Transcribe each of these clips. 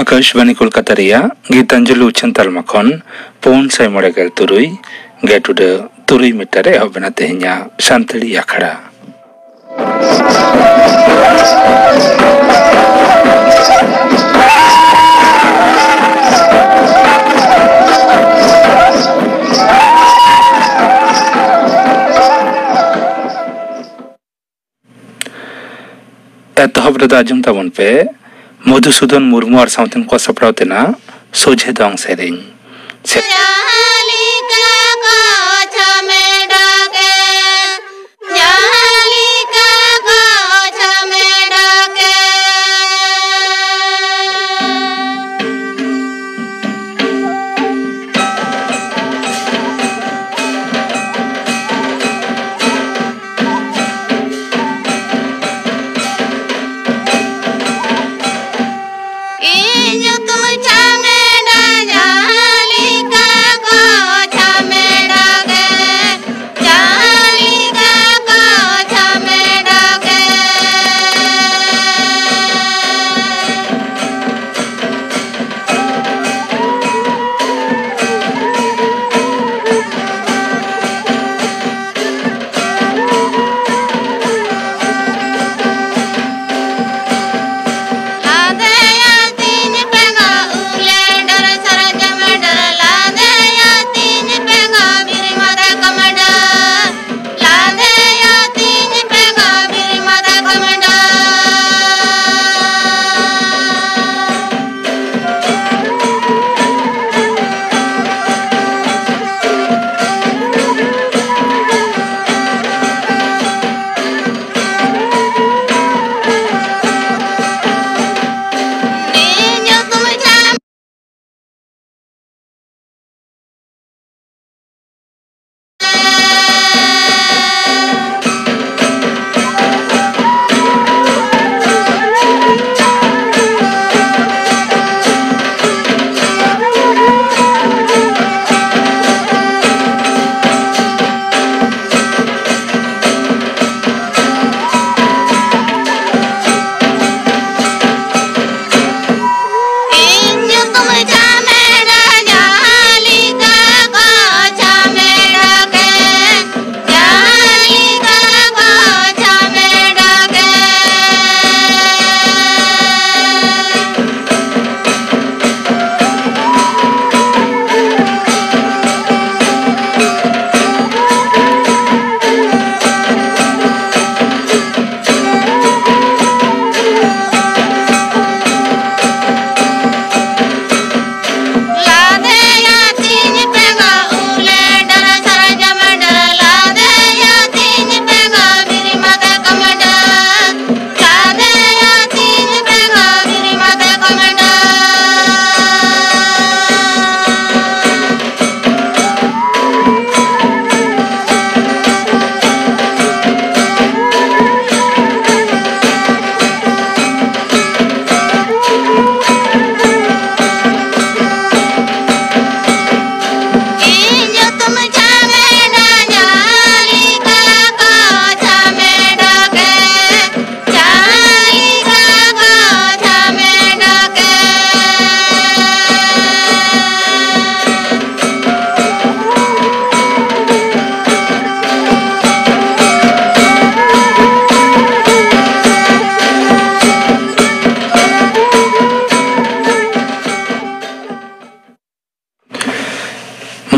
आकाशवाणी कोलकाता रिया गीतांजलि उच्चन तालमा खन पौन साय मोड़े गेल तुरुई गेटुड तुरुई मीटर एहबना तेहኛ सानताड़ी आखड़ा एतहब आजम ताबन पे मधुसूदन मुर्मू और साउथन को सपड़ाव तेना सोझे दंग सेरें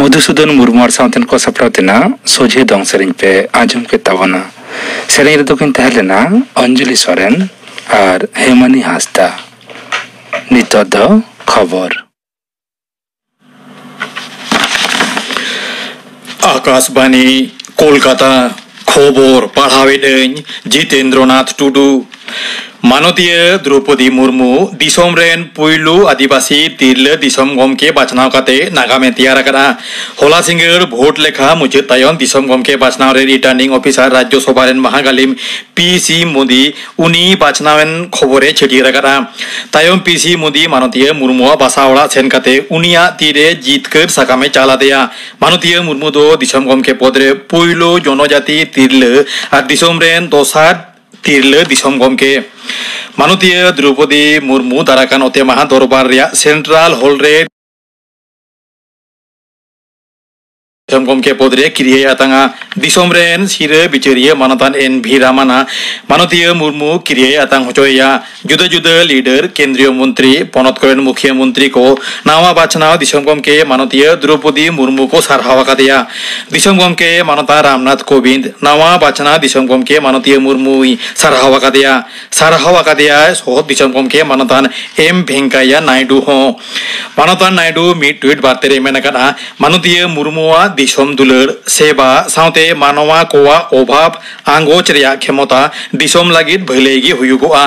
मधुसूदन मुर्मू और साउथन को सपड़ाव तेना सोझे दंग सेरें पे आजम के तावना सेरें रे दोकिन तहलेना अंजलि सोरेन और हेमानी हासदा नितो दो खबर आकाशवाणी कोलकाता खबर पढ़ावेदें जितेंद्रनाथ टुडू मानवीय द्रौपदी मुर्मू दिसोम रेन पुइलू आदिवासी तिरले दिसोम गमके बाचनाव काते नागामे तैयार करा होला सिंगर भोट लेखा मुझे तायन दिसोम गमके बाचनाव रे रिटर्निंग ऑफिसर राज्य सभा रेन महागालिम पीसी मोदी उनी बाचनावेन खबरे छटियर करा तायम पीसी मोदी मानवीय मुर्मू बासावड़ा सेन काते उनिया तीरे जीतकर साकामे चाला दिया मानवीय मुर्मू दो दिसोम गमके पदरे पुइलू जनजाति तिरले और दिसोम रेन दोसार तिरले दिसम गमके माननीय द्रौपदी मुर्मू दाराकान ओते महा दरबार रिया सेंट्रल हॉल रे गमके पदरे क्रिया आतांगा दिसम रेन सिरे बिचारिया मानतान एन भी रामाना माननीय मुर्मू क्रिया आतांग होचोया जुदा जुदा लीडर केंद्रीय मंत्री पनत करेन मुख्यमंत्री को नावा बाचनाव दिसम गमके माननीय द्रौपदी मुर्मू को सारहावा कादिया दिसम गमके मानता रामनाथ कोविंद नावा बाचना दिसम गमके माननीय मुर्मू सारहावा कादिया सह दिसम गमके मानतान एम वेंकैया नायडू हो मानतान नायडू मी ट्वीट बार्ते मेनकाना माननीय मुर्मुआ दिसम दुलर सेवा साउते मानवा कोवा अभाव आंगोच रिया क्षमता दिसम लागिद भैलेगी हुयुगोआ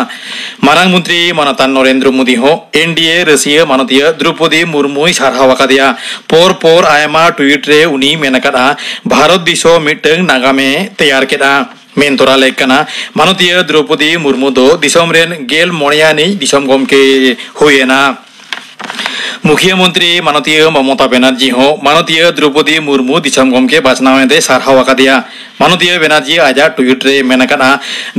मारांग मंत्री मानतान नरेंद्र मोदी हो एनडीए रसिया माननीय द्रौपदी मुर्मू सारहावा कादिया por आयमा ट्वीट रे उनी मेनकाना भारत दिसम मिटंग नागामे तैयार केदा मेनतोरा लेकना माननीय द्रौपदी मुर्मू दो दिसम रेन गेल मोणियानी दिसम गमके हुएना मुख्यमंत्री माननीय ममता बनर्जी हो माननीय द्रौपदी मुर्मू दिसम गमके बाचनावे सारहावा कादिया माननीय बनर्जी आजा ट्वीट रे मेनकाना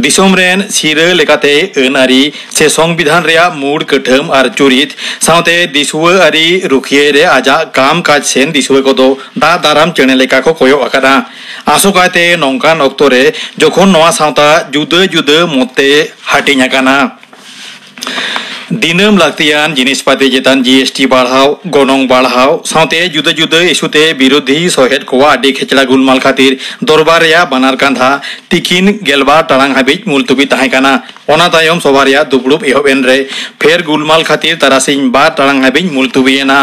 दिसम रेन सिरे लेकाते अनारी से संविधान रेया मूड कठम आर चुरित साउते दिसुवा आरी रुखिये रे आजा काम काज सेन दिसुवा कोदो दा दाराम चेने लेका को कोयो आकाना आसोकाते नौकान अक्तो रे जखन नवा साउता जुदा जुदा मते हाटिnya kana दिनम लाक्तियान जिनिसपाति चेतान जीएसटी बढ़ाव गनंग बढ़ाव साउते जुदा जुदा इशुते विरोधी सहेद कोवा आदि खेचला गुलमाल खातिर दरबार या बानार कांधा तिकिन गेलबा टारांग हाबिज मुलतुबी ताहेकाना ओना तायम सबारिया दुबड़ुब एहबेन रे फेर गुलमाल खातिर तारासिन बा टारांग हाबिज मुलतुबीना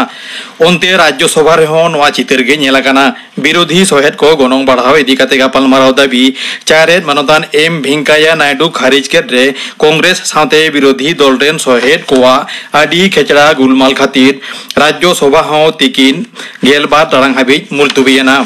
ओनते राज्य सभा रे हो नवा चितर गे नेलाकाना विरोधी सहेद को गनंग बढ़ाव इदी काते गापाल माराव दाबी चारेद मानतान एम वेंकैया नायडू खारिज केद रे कांग्रेस साउते विरोधी दल रेन सहेद कोवा आदि खेचड़ा गुलमाल खातिर राज्य सभा हो तिकिन गेलबा टारांग हाबिज मुलतुबीना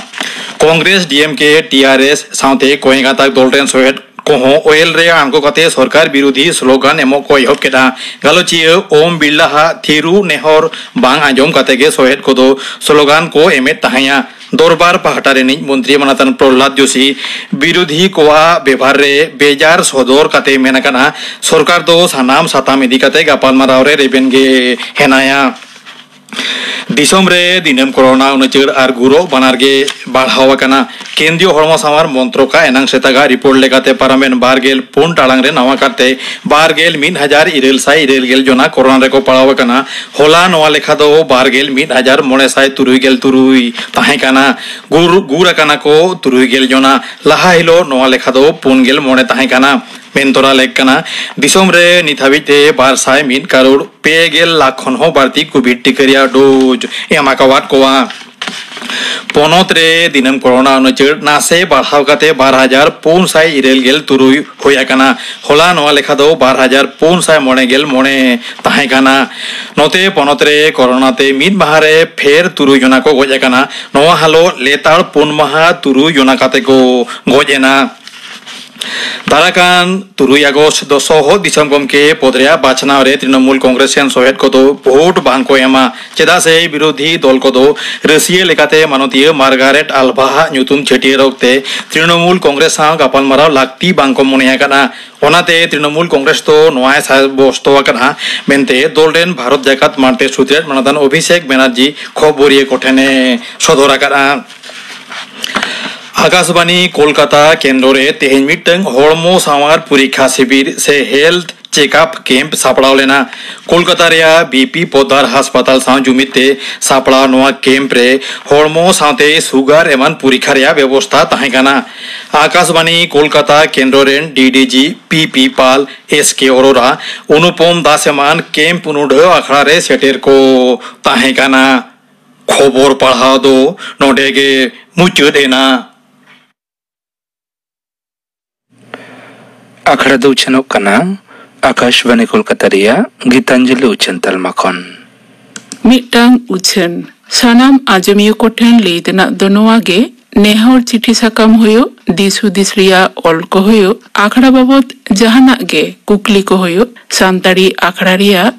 कांग्रेस डीएमके टीआरएस साउते कोयगाता दल रेन सहेद कोहो ओएल रे आंको कते सरकार विरोधी स्लोगान एमो को एहब केदा गालोचियो ओम बिरला हा थिरु नेहर बांग आंजम कते गे सहेद कोदो स्लोगान को एमेट ताहाया दरबार पहाटारेनि मंत्री मानतान प्रहलाद जोशी विरोधी कोआ व्यवहार रे बेजार सदर काते मेनकाना सरकार दो सानाम साताम इदी काते गापाल माराव रे रेबेन गे हेनाया दिसम रे दिनम कोरोना उनचर आर गुरो बानारगे बाढ़ावा काना केंद्रीय हड़मो सामार मंत्रोका एनांग सेतागा रिपोर्ट लेकाते पारामेन बारगेल पुन टालांग रे नवा काते बारगेल 1900 जना कोरोना रे को पड़ावा काना होला नवा लेखा दो बारगेल 1900 ताहे काना गुरा काना को 30 जना लहा हिलो नवा लेखा दो 5 ताहे काना मेनतोरा लेकना दिसम रे निथाबिते 201 करोड़ 2 लाख खन हो बारती कोविड टिकरिया डोज एमाकावात कोवा पनत रे दिनम कोरोना उनचर नासे बढ़ाव काते 2473 होयाकाना होला नवा लेखा दो 2409 ताहेकाना नोते पनत रे कोरोना ते मिद माहारे फेर 3 जना को गोजाकाना नवा हालो लेतार 5 माहा 3 जना काते को गोजेना दाराकान 3 अगस्त दसो दिसम गमके पदरिया बाचनाव रे तृणमूल कांग्रेस सेन सहेद को दो भोट बांको एमा चेदा से विरोधी दल को दो रसिया लेकाते माननीय मार्गारेट आल्भा न्यूतुम छेटियर रखते तृणमूल कांग्रेस सा गापाल माराव लाक्ति बांको मनेया काना ओनाते तृणमूल कांग्रेस तो नोआ साबस्तो काना मेनते दलरेन भारत जाकात मानते सुत्रेट मानदान अभिषेक बनर्जी खबरिए कोठेने सदरा काना आकाशवाणी कोलकाता केंद्र रे तेहेन मिटंग हड़मो सामार परीक्षा शिविर से हेल्थ चेकअप कैंप सापड़ाव लेना कोलकाता रिया बीपी पोदार अस्पताल सा जुमिते सापड़ा नोआ कैंप रे हड़मो साथे सुगर एमन परीक्षा रिया व्यवस्था ताहेकाना आकाशवाणी कोलकाता केंद्र रेन डीडीजी पीपी पाल एसके अरोरा अनुपम दास एमन कैंप उनुड आखड़ा रे सेटेर को ताहेकाना खबर पढ़ा दो नोडेगे मुचुदेना आखड़ा दो उछनों कना आकाशवाणी कोलकाता रिया गीतांजलि उछन तलमाखन मिटंग उछन सानाम आजमियो कोठेन लेदना दोनोआगे नेहर चिठी साकाम होयो दिसु दिसरिया ऑल को होयो आखड़ा बाबत जहाना गे कुकली को होयो सांताड़ी आखड़ा रिया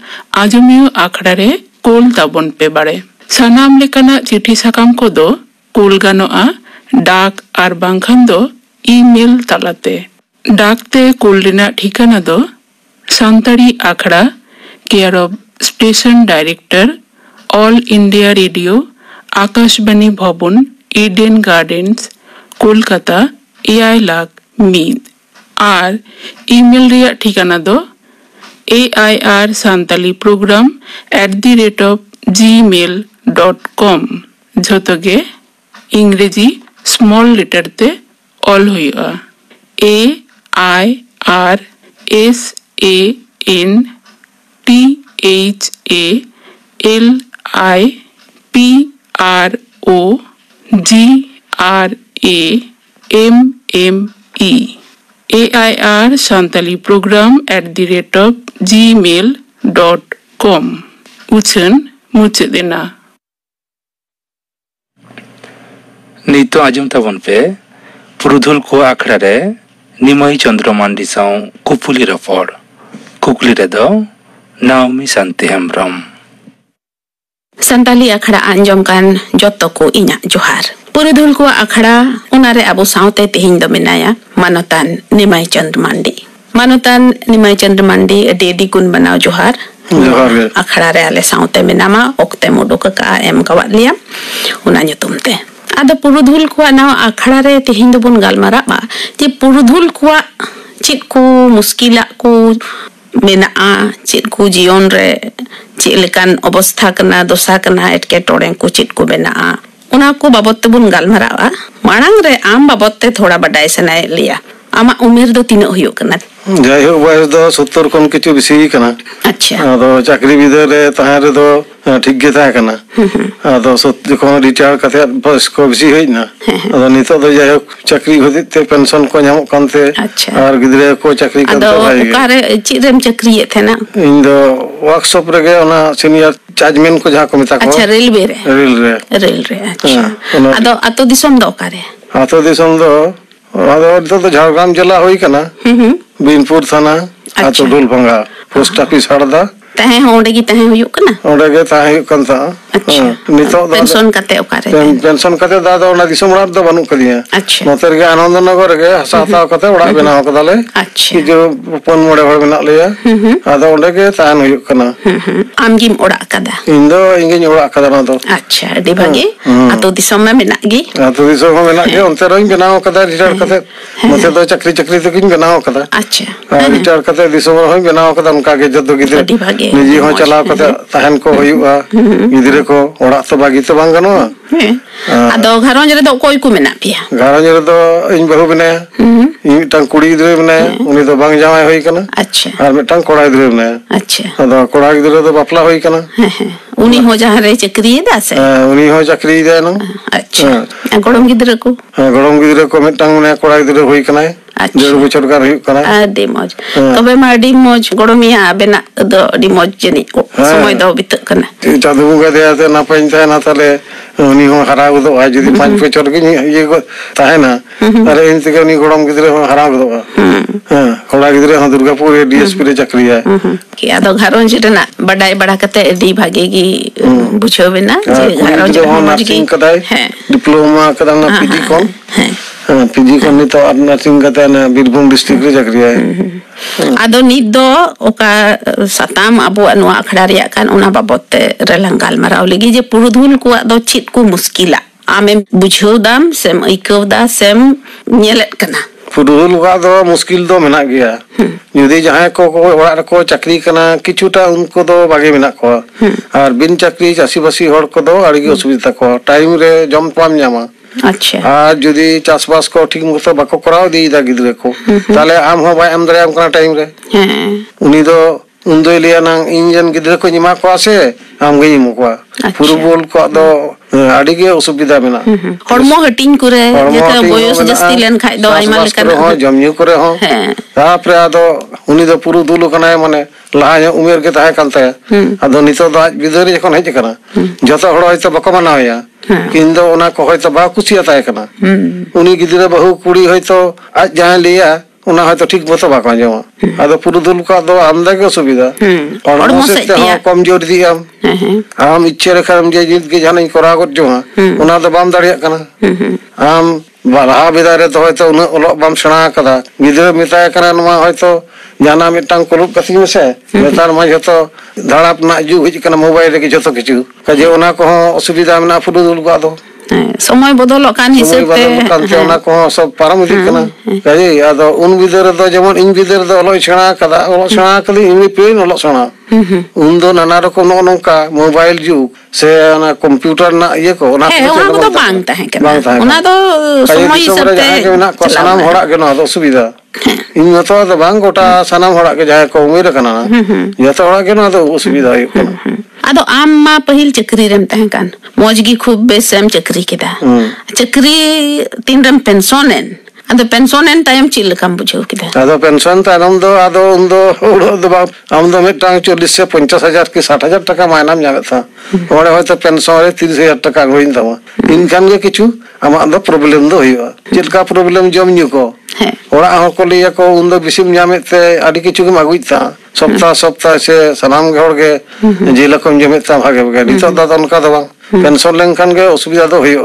आजमियो आखड़ा रे कोल ताबन पे बाड़े सानाम लेकाना चिठी साकाम को दो कोल गानोआ डाक आर बांखान दो ईमेल तालाते डाकते कुल रेना ठिकाना दो Santali Akhra care of station director All India Radio Akashvani Bhavan Eden gardens Kolkata 7,00,000 और ईमेल रिया ठिकाना दो airsantalprogram@gmail.com झोतोगे इंग्रेजी स्मॉल लेटर ते ऑल हुआ AIR Santali Program@gmail.com उछन मुचदेना नितो आजम ताबन पे पुरुधुल को आखड़ा रे निमई चंद्र मांडी साउ कुपुली रफोड़ कुकुली रे दो नाओमी शांति हेम्ब्रम संताली अखड़ा आंजम कान जत्तो को इना जोहार पुरुधुल को अखड़ा उनारे अबो साउते तेहिं दो मेनाया मानोतान निमई चंद्र मांडी डेडी गुन बनाओ जोहार अखड़ा रे आले साउते मेनामा ओक्ते मोडोक का एम कवात लिया उना nyutumte ada पुरुधुल को ना अखड़ा रे तेहिं दो बुन गालमारा बा जे पुरुधुल को चेत को मुश्किला को मेना चेत को जीवन रे चेलेकान अवस्था कना दोसा कना एटके टोड़े को चेत को मेना उना को बाबत बुन गालमारा मांग रे आम बाबत थोड़ा बडाय सनाय लिया आमा उमेर दो तीन हुयो कना जाय हो बयस दो 70 कोन किछु बिसी कना अच्छा आदो चाकरी विदे रे ताहे रे दो ठीक गे ताहे कना आदो सत्य को रिटायर कते बस को बिसी होइना आदो नितो दो जाय चाकरी होदिते पेंशन को ᱧᱟᱢᱚᱜ ᱠᱟᱱᱛᱮ और गिदरे को चाकरी करते आदो ओकारे चिरेम चाकरी थेना इन दो वर्कशॉप रे ओना सीनियर चार्जमैन को जहां को मिता को अच्छा रेलवे रे अच्छा आदो अतो दिसम दो ओकारे अतो दिसम दो आदो तो झारग्राम जिला होई कना बीनपुर थाना अतो डुलभंगा पोस्ट ऑफिस हरदा तहे ओंडे की तहे हुयो कना ओंडे के तहे हुयो कनता नितो पेंशन कते ओकारे पेंशन कते दादा ओना दिसम रात दो बनु कदिया अच्छा नोतर के आनंदनगर के हसाता कते ओडा बनाव कदाले अच्छा कि जो पन मोड़े हर बना लिया आदो ओंडे के तान हुयो कना आमगिम ओडा कदा इंदो इंगिन ओडा कदा ना तो अच्छा अडी भागे अतो दिसम में मेना गी अतो दिसम में मेना के ओंते रोइन बनाव कदा रिटायर कते मते दो चक्री तो किन बनाव कदा अच्छा रिटायर कते दिसम होय बनाव कदा उनका के जतो गिदरे निजी हो चलाव कते ताहन को हुआ गिदरे को ओडा तो बागी तो बांग गनो आदो घरोंज रे दो कोई को मेना पिया घरोंज रे दो इन बहु बने इन टांग कुड़ी गिदरे बने उनी तो बांग जामाय होई कना अच्छा और मिटांग कोड़ा गिदरे बने अच्छा आदो कोड़ा गिदरे तो बापला होई कना उनी हो जहां रे चक्री दासे उनी हो चक्री दे न अच्छा गड़म गिदरे को मिटांग ने कोड़ा गिदरे होई कना डेढ़ बछर का रही कना आडी मौज तबे मा आडी मौज गड़मिया बेना दो आडी मौज जनी समय दो बित कना चादू बुगा दे आते ना पइन था ना तले उनी हो हरा गदो आ जदी 5 बछर के ये को ताहे ना अरे इन से उनी गड़म गिदरे हो हरा गदो हां कोड़ा गिदरे हो दुर्गापुर डीएसपी रे चक्री है कि आदो घरोंज रेना बडाई बडा कते एडी भागेगी बुझो बेना जे घरोंज नर्सिंग कदाई डिप्लोमा कदा ना पीजी कोन पीजी कोन तो नर्सिंग कते ना बीरभूम डिस्ट्रिक्ट रे चक्री है आदो नित दो ओका सताम अबो अनवा अखड़ा रिया कान ओना बाबते रेलंगाल मराव लगी जे पुरुधुल को दो चित को मुश्किला आमे बुझो दाम सेम इको दा सेम नेलेट कना पुरुधुल का दो मुश्किल दो मेना गया यदि जहां को ओड़ा रे को चाकरी कना किछुटा उनको दो बागे मेना को और बिन चाकरी चासी बसी हड़ को दो आड़ी असुविधा को टाइम रे जम पाम जामा अच्छा आज जदी चासबास को ठीक मतो बाको कराव दी दा गिदरे को ताले आम हो बाय एम दरियाम कना टाइम रे उनी दो उन्दो लिया ना इंजन गिदरे को निमा को आसे आम गई मुको पुरुबोल को दो आड़ी के असुविधा मेना हड़मो हटिंग करे जेते बयस जस्ती लेन खाय दो आइमा लेकन हो जमन्यू करे हो तापरे आदो उनी दो पुरु दुलु कनाय माने लाहा उमेर के ताहे कानते आदो नितो दो आज बिदरे जखन हेज कना जतो हड़ होयतो बको मानावया किंदो ओना को होयतो बा कुसिया ताहे कना उनी गिदरे बहु कुड़ी होयतो आज जहां लिया उना होयतो ठीक मतो बाको आंजमा आदो पुरु दुल का दो आमदा के सुविधा और मोसे हो कमजोर दी आम इच्छा रेखा जे जित के जाने करा गो जो उना दो बाम दाड़िया कना आम लाहा बिदा रे तो होयतो उन ओलो बाम सेणा कदा गिदरा मेताय कना नवा होयतो जाना मिटांग कोलुप कथि मेसे नेतार मा जतो धड़ाप ना जु हिज कना मोबाइल रे जतो किछु काजे ओना को असुविधा मेना फुदुल को आदो समय बदल कान हिसाब ते ओना को सब पारम इदि कना काजे आदो उन बिदर दो जेमन इन बिदर दो ओलो सेणा कली इन पेन ओलो सेणा उन दो नाना रकम नोंका मोबाइल जुग से ना कंप्यूटर ना ये को ओना तो बांग ताहे कना ओना तो समय हिसाब ते ना को सनाम होड़ा के ना असुविधा इन मतो तो बांग गोटा सनाम होड़ा के जाय को उमेर कना जतो होड़ा के ना तो असुविधा है कना आदो आम मा पहिल चक्री रेम ताहे कान मौजगी खूब बेसम चक्री केदा चक्री तीन रम पेंशनेन आदो पेंशनेन टाइम चिल काम बुझो केदा आदो पेंशन तानम दो आदो उन दो उड़ो दो आम दो मिटांग 40 से 50,000 की 60,000 टाका मायनाम जावे था ओरे होय तो पेंशन रे 30,000 टाका होइन तमा इनकम के किछु आमा दो प्रॉब्लम दो होयो चिलका प्रॉब्लम जम न्यू को ओरा हो को लिया को उन दो बिसिम जामे ते आडी किछु के मागुई था सप्ताह से सनाम घोड़ के जिलकम जमे ता भागे भागे नितो दा उनका दो पेंशन लेनखान के असुविधा दो होयो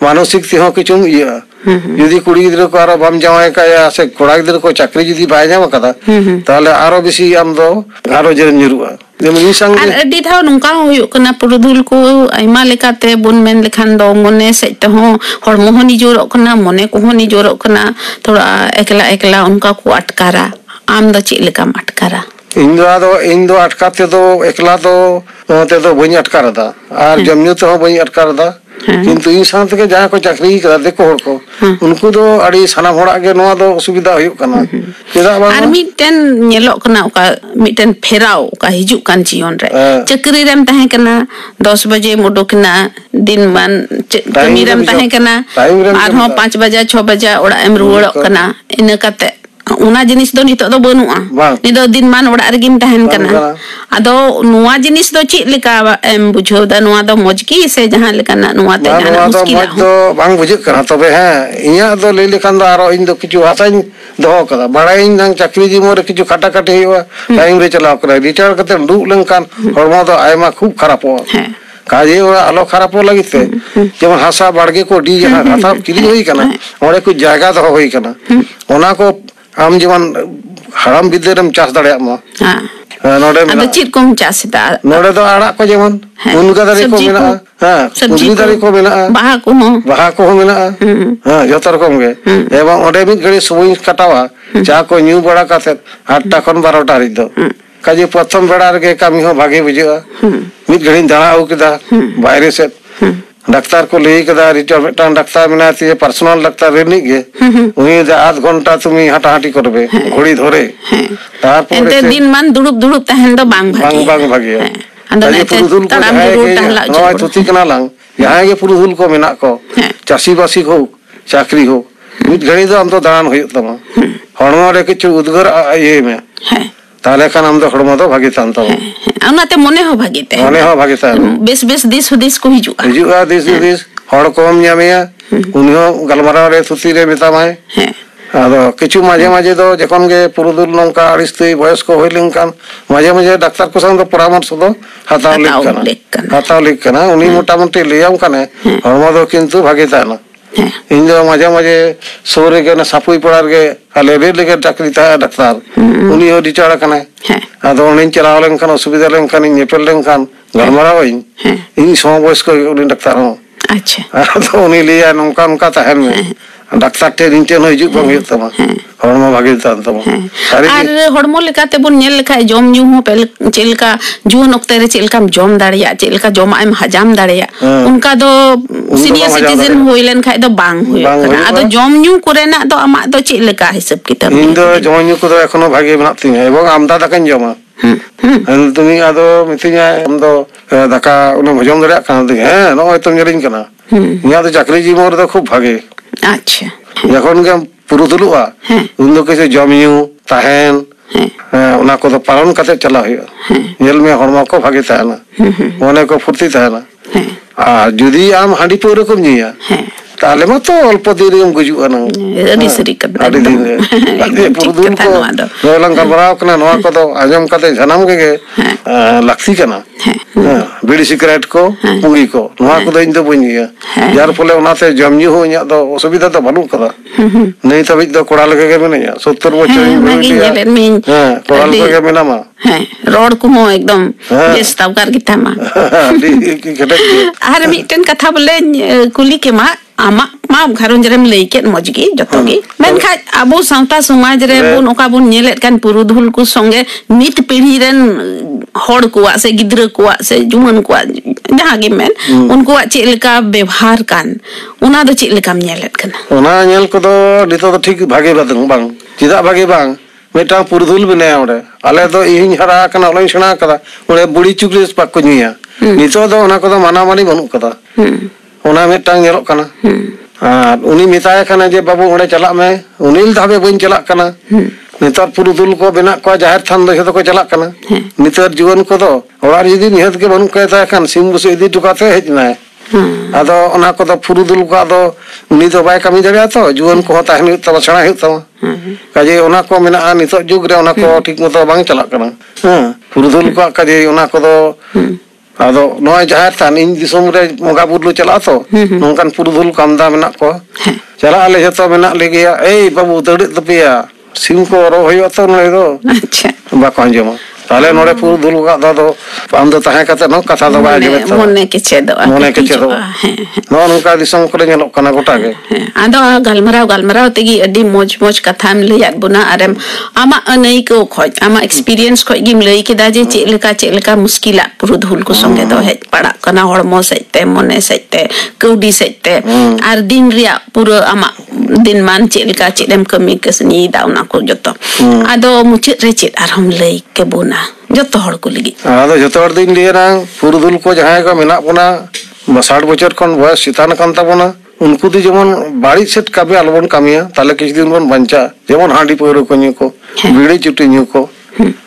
मानसिक ती हो किछु इया यदि कुड़ी गिद्र को आरो बम जावाय का से कोड़ा गिद्र को चाकरी यदि बाय जाम कदा ताले आरो बेसी आम दो घारो जे निरुआ जेमन संग आर अडी थाव नुका होयो कना पुरुदुल को आइमा लेकाते बुन मेन लेखान दो मने सेट हो हरमो हो निजोरो कना मने को हो निजोरो कना थोड़ा एकला एकला उनका को अटकारा आम द चे लेका अटकारा इन दो अटकाते दो एकला दो ते दो बनी अटकार दा आर जमनु तो बनी अटकार दा किंतु इन साथ के जहां को चाकरी करा देखो हर को उनको दो अड़ी सना होड़ा के नवा दो असुविधा होयो कना केदा बा आर मिटन नेलो कना ओका मिटन फेराव ओका हिजु कान जीवन रे चक्री रेम ताहे कना 10 बजे मोडोकना दिन मान कमी रेम ताहे कना आर हो 5 बजे 6 बजे ओड़ा एम रुवड़ो कना इन कते उना जिनिस दो नितो दो बनुआ निदो दिन मान ओड़ा रगिम ताहेन कना आदो नुवा जिनिस दो ची लेका एम बुझो दा नुवा दो मजकी से जहां लेकाना नुवा ते जाना मुश्किल दो बांग बुझे कना तबे है इया दो ले लेखान दो आरो इन दो किछु हासाइन दो कदा बड़ाई नंग चाकरी जी मोर किछु काटा काटे हुआ टाइम रे चलाव करा रिटायर कते डू लेनकान हरमो दो आयमा खूब खराब हो काजे ओरा आलो खराब हो लगिते जेमन हासा बाड़गे को डी जहां हासा किरी होई कना ओरे कुछ जायगा दो होई कना ओना को आम जीवन हराम बिदेरम चास दाड़े मा नोडे आदो चित कोम चासदा नोडे दो आड़ा को जेमन उनका दारे को मेना हां उनकी दारे को मेना बाहा को मेना हां जतो रकम गे एवं ओडे मिद घड़ी समय कटावा जा को न्यू बड़ा काते 8टा खन 12टा रि दो काजे प्रथम बेड़ा रे कामी हो भागे बुझा मिद घड़ी दाड़ा हो केदा बाहरे से डाक्टर को ले कदा रिटायर मिटान डाक्टर मेना ती पर्सनल डाक्टर रेनी गे उनी जे आध घंटा तुमी हाटाहाटी करबे घड़ी धरे तारपर एते दिन मान दुड़ुब तहन दो बांग भागे अंदर एते तड़ाम दुड़ुब टहला नय तुति कना लांग यहां गे पुरुधुल को मेना को चासी बासी को चाकरी हो मिद घड़ी दो हम तो दान होय तमा हणमा रे किछु उद्गर ये में ताले खान हम तो हड़मो तो भागी तान तो उनाते मने हो भागीते बेस दिस हुदिस को हिजुआ दिस हड़ कोम ᱧᱟᱢᱮᱭᱟ उनियो गलमाराव रे थुती रे मेतामाय आदो किछु माजे माजे दो जखन गे पुरुदुल नंका अड़िस्ते बयस को होय लेनकान माजे माजे डाक्टर को संग परामर्श दो हाताव लिख कना उनी मोटा मोटी लेयाम कने हड़मो दो किंतु भागी ताना इन दो माजे माजे सोरे के ना सापुई पड़ार के आले रे लेके चाकरी ता डाक्टर उनी हो डिचाड़ा कने आदो उनी चलाव लेनकान असुविधा लेनकान नेपेल लेनकान गलमाराव इन समबयस को उनी डाक्टर हो अच्छा आदो उनी लिया नंका नंका ताहेन में डाक्टर टे निते न हिजु बंग तमा हड़मो भागे तान तमा आर हड़मो लेकाते बन नेल लेखा जम न्यू हो पेल चेलका जुन ओक्ते रे चेलका जम दाड़िया चेलका जम आइम हजाम दाड़िया उनका दो सीनियर सिटीजन होइलन खाय दो बांग होय आदो जम न्यू कोरेना दो आमा दो चेलका हिसाब किताब इन दो जम न्यू को दो एखनो भागे बना तिन एवं आमदा दाकान जमा तुमी आदो मितिया हम दो दाका उन भजम दाड़िया कान दे हे नय तुम जरिन कना इया दो चाकरी जी मोर दो खूब भागे अच्छा जखन के पुरुदुलुआ उन लोग के जमियु ताहेन उना को तो पालन कते चला होय नेल में हरमा को भागे ताना मने को फुर्ती ताना आ जुदी आम हांडी पुरो को निया ताले में तो अल्प दिन हम गुजुआ ना अड़ी सरी कदा अड़ी दिन रे पुरुदुल को नोलंग गलबराव कना नोआ को तो आजम कते जन्म के लाक्सी कना बीड़ी सिगरेट को पुंगी को नोआ को इन दो बनिया यार फले उनाते जमनी हो इया तो सुविधा तो बानु कदा नहीं तबिज दो कोड़ा लगे के मेने 70 बच्चे कोड़ा लगे के मेना मा रोड को हो एकदम जेस्ताव कर गिता मा आर मिटन कथा बोले कुली के मा आमा मा घरंज रेम लैके मजगी जतोगी मेनखा आबो सावता समाज रे बोन ओका बोन नेलेत कान पुरुधुल को संगे नित पीढ़ी रेन हड़ को से गिद्र को से जुमन को जहां गे मेन उनको चेलका व्यवहार कान उना दो चेलकाम नेलेत कना उना नेल को तो नितो तो ठीक भागे बांग चिदा भागे बांग मेटा पुरुधुल बने ओडे आले तो इहिं हरा कना ओलें सेना कदा ओडे बुड़ी चुकरी पाक को नुया नितो दो उना को तो माना मानी बनू कदा उना मेटांग नेलो कना उनी मिताय कना जे बाबू ओडे चला में उनिल धाबे बइन चला कना नितर पुरुधुल को बेना को जाहिर थान दो को चला कना नितर जीवन को तो ओरार यदि निहत के बनू कहता है सिम बुस इदी टुकाते हेजना आदो ओना को तो पुरुधुल को आदो उनी तो बाय कमी दरिया तो जीवन को ताहन तब छणा हित तमा काजे ओना को मेना नितो जुग रे ओना को ठीक मतो बांग चला कना पुरुधुल को काजे ओना को दो आदो नोय जाहिर थान इन दिसोम रे मोगा बुरलु चला तो नोंकान पुरुधुल कामदा मेना को चला आले जतो मेना लेगिया ए बाबू दड़ि तपिया सिम को रो होयो तो नय दो अच्छा बाको अंजमा ताले नोडे पुरुधुल का दो आम दो ताहे कते नो कथा दो बाय जेबे तो मोने के चेदो नो नुका दिसोम को नेलो कना गोटा के आदो गलमराव तेगी अडी मोज कथाम लैयात बुना आरेम आमा अनई को खोज आमा एक्सपीरियंस खोज गिम लई केदा जे चेलका मुश्किला पुरुधुल को संगे दो हेज पड़ा कना हड़मो सैते मोने सैते कौडी सैते आर दिन रिया पूरा आमा दिन मान चेलका चेलम कमी कसनी दावना को जतो आदो मुचित रे चेत आरम लई के बुना जतो हड़ को लगी आदो जतो हड़ दिन लिया ना पुरुधुल को जहां का मेना बुना 60 बछर खन बयस चितान कान ताबोना उनको दी जेमन बाड़ी सेट काबे आलबन कामिया ताले किछ दिन बन बंचा जेमन हांडी पौरो को न्यू को बीड़ी चुटी न्यू को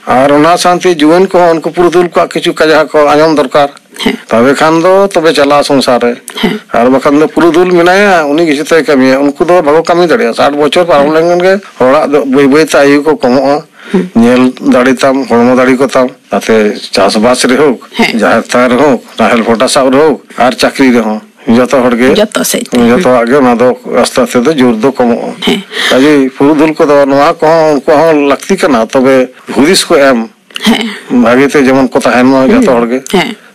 और ओना शांति जीवन को उनको पुरुधुल को किछु कजा को आजम दरकार तबे खान दो तबे चला संसार रे और बखान दो पुरुधुल मिनाया उनी किछते कामिया उनको दो भगो कामी दड़िया 60 बछर पारम लेंगन के होड़ा बई बई तायु को कमो नेल दाड़ी ताम हड़मो दाड़ी को ताम ताते चासबास रे हो जाहर तार हो नाहल फोटा साब रे हो आर चाकरी रे हो जतो हड़गे जतो आगे ना दो रास्ता से तो जोर दो कमो काजे पुरुधुल को दो नवा को उनको लगती कना तबे हुदिस को एम भागेते जेमन को ताहन में जतो हड़गे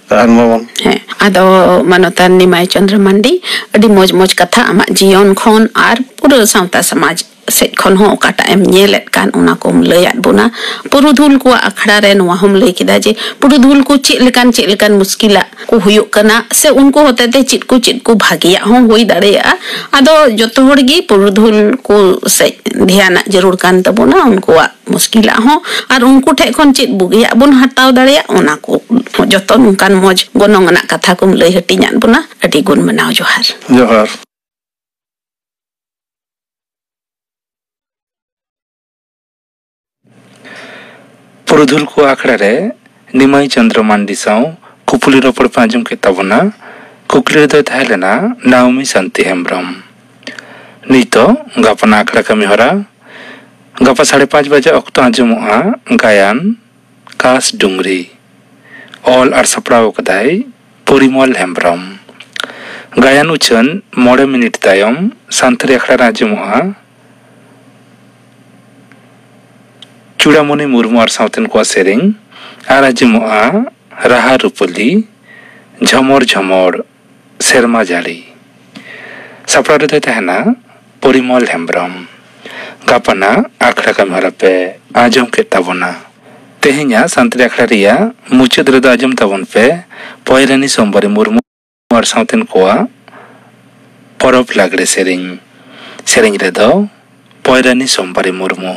ताहन में आदो मानवता निमाय चंद्र मंडी अडी मोज कथा आमा जीवन खोन आर पूरा सावता समाज सेट खन हो काटा एम नेलेत कान उना को लैयात बुना पुरुधुल को अखड़ा रे नवा हम लई किदा जे पुरुधुल को चेलकान मुश्किला को हुयो कना से उनको होते ते चित को भागिया हो होई दाड़ेया आदो जतो हड़गी पुरुधुल को से ध्यान जरूर कान तबुना उनको मुश्किला हो और उनको ठे खन चित बुगिया बुन हटाव दाड़ेया उना को जतो नुकान मोज गोनंगना कथा को लई हटियान बुना अडी गुण मनाव जोहार पुरुधुल को आखड़ा रे निमाई चंद्र मांडी साव कुपुली रोपड़ पांजुम के तबना कुकली दो थाइलेना नाउमी शांति हेम्ब्रम नीतो गापना आखड़ा कमी हरा गापा 5:30 बजे अक्तो आंजुमुआ गायन कास डुंगरी ऑल आर सपड़ाव कदाई परिमल हेम्ब्रम गायन उचन 9 मिनिट तायम शांति आखड़ा आंजुमुआ चूड़ामणि मुर्मू और सावतेन को सेरें आर आंजुमुआ राहा रुपली झमर सेरमा जाड़ी सपड़ा रे तहना परिमल हेम्ब्रम गापना आखड़ा कमी हरा पे आजम के ताबोना तेहेኛ शांति आखड़ा रिया मुचाद रे आजम ताबोन पे पयरानी सोमवारी मुर्मू और सावतेन को परब लागड़े सेरें रे दो पयरानी सोमवारी मुर्मू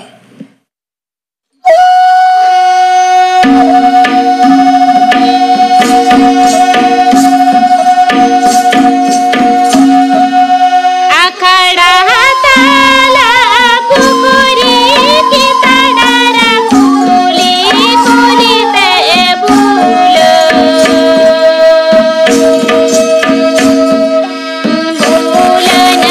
Bulan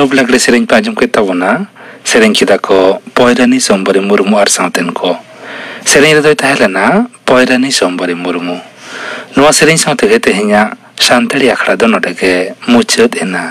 एहब लगड़े सेरें पे आजम के तबना सेरें किदा को पॉयरानी सोमबरी मुर्मू और साउतेन को सेरें रे दो तहलेना पॉयरानी सोमबरी मुर्मू नोआ सेरें साउते के तेहिया शांतड़ी आखड़ा दो नोटे के मुचद एना